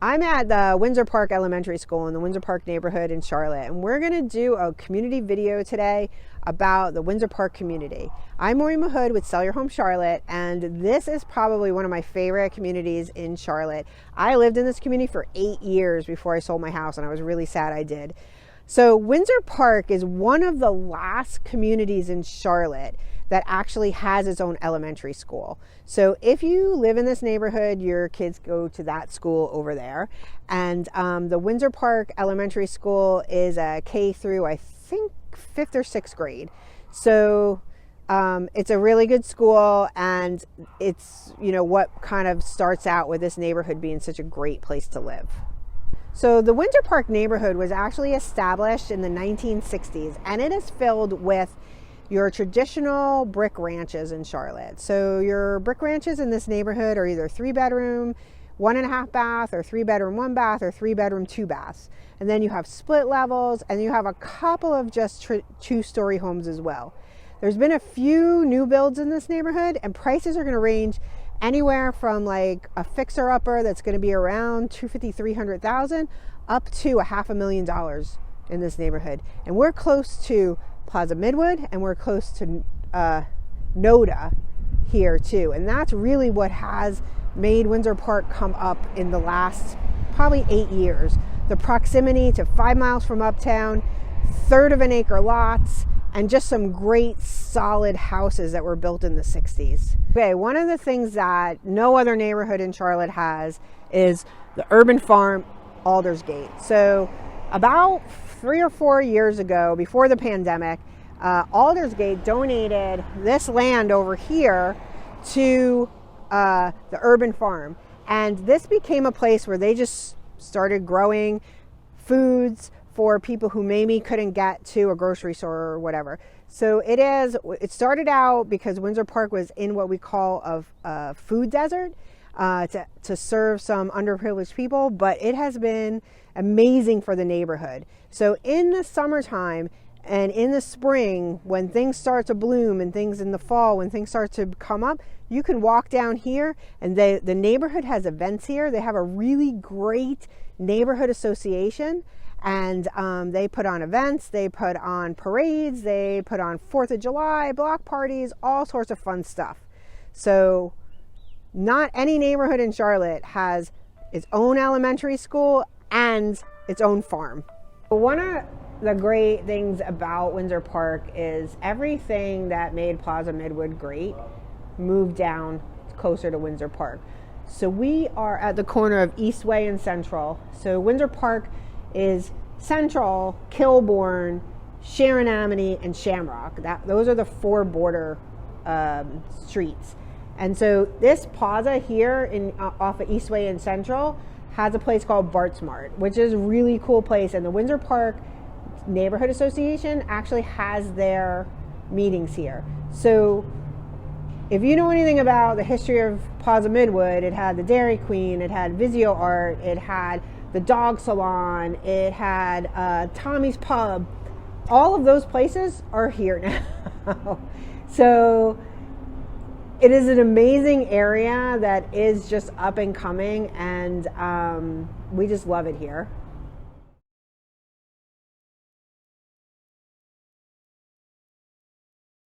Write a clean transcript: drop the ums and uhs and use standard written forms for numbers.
I'm at the Windsor Park Elementary School in the Windsor Park neighborhood in Charlotte, and we're going to do a community video today about the Windsor Park community. I'm Maureen Mahood with Sell Your Home Charlotte, and this is probably one of my favorite communities in Charlotte. I lived in this community for 8 years before I sold my house, and I was really sad I did. So Windsor Park is one of the last communities in Charlotte that actually has its own elementary school. So if you live in this neighborhood, your kids go to that school over there. And the Windsor Park Elementary School is a K through, I think, 5th or 6th grade. So it's a really good school, and it's, you know, what kind of starts out with this neighborhood being such a great place to live. So the Windsor Park neighborhood was actually established in the 1960s, and it is filled with your traditional brick ranches in Charlotte. So your brick ranches in this neighborhood are either 3-bedroom, 1.5 bath, or 3-bedroom, 1 bath, or 3-bedroom, 2 baths. And then you have split levels, and you have a couple of just 2-story homes as well. There's been a few new builds in this neighborhood, and prices are going to range anywhere from like a fixer-upper that's going to be around $250,000-300,000 up to $500,000 in this neighborhood. And we're close to Plaza Midwood, and we're close to NODA here too. And that's really what has made Windsor Park come up in the last probably 8 years. The proximity to 5 miles from Uptown, 1/3 of an acre lots, and just some great solid houses that were built in the 60s. Okay, one of the things that no other neighborhood in Charlotte has is the urban farm Aldersgate. So about 3 or 4 years ago, before the pandemic, Aldersgate donated this land over here to the urban farm. And this became a place where they just started growing foods for people who maybe couldn't get to a grocery store or whatever. So it started out because Windsor Park was in what we call a food desert to serve some underprivileged people, but it has been amazing for the neighborhood. So in the summertime and in the spring, when things start to bloom, and things in the fall, when things start to come up, you can walk down here, and the neighborhood has events here. They have a really great neighborhood association, and they put on events, they put on parades, they put on 4th of July, block parties, all sorts of fun stuff. So not any neighborhood in Charlotte has its own elementary school and its own farm. One of the great things about Windsor Park is everything that made Plaza Midwood great moved down closer to Windsor Park. So we are at the corner of Eastway and Central. So Windsor Park is Central, Kilbourne, Sharon Amity, and Shamrock. Those are the 4 border streets. And so this plaza here off of Eastway and Central has a place called Bart's Mart, which is a really cool place. And the Windsor Park Neighborhood Association actually has their meetings here. So if you know anything about the history of Plaza Midwood, it had the Dairy Queen, it had Vizio Art, it had the dog salon, it had Tommy's Pub. All of those places are here now. So it is an amazing area that is just up and coming, and we just love it here.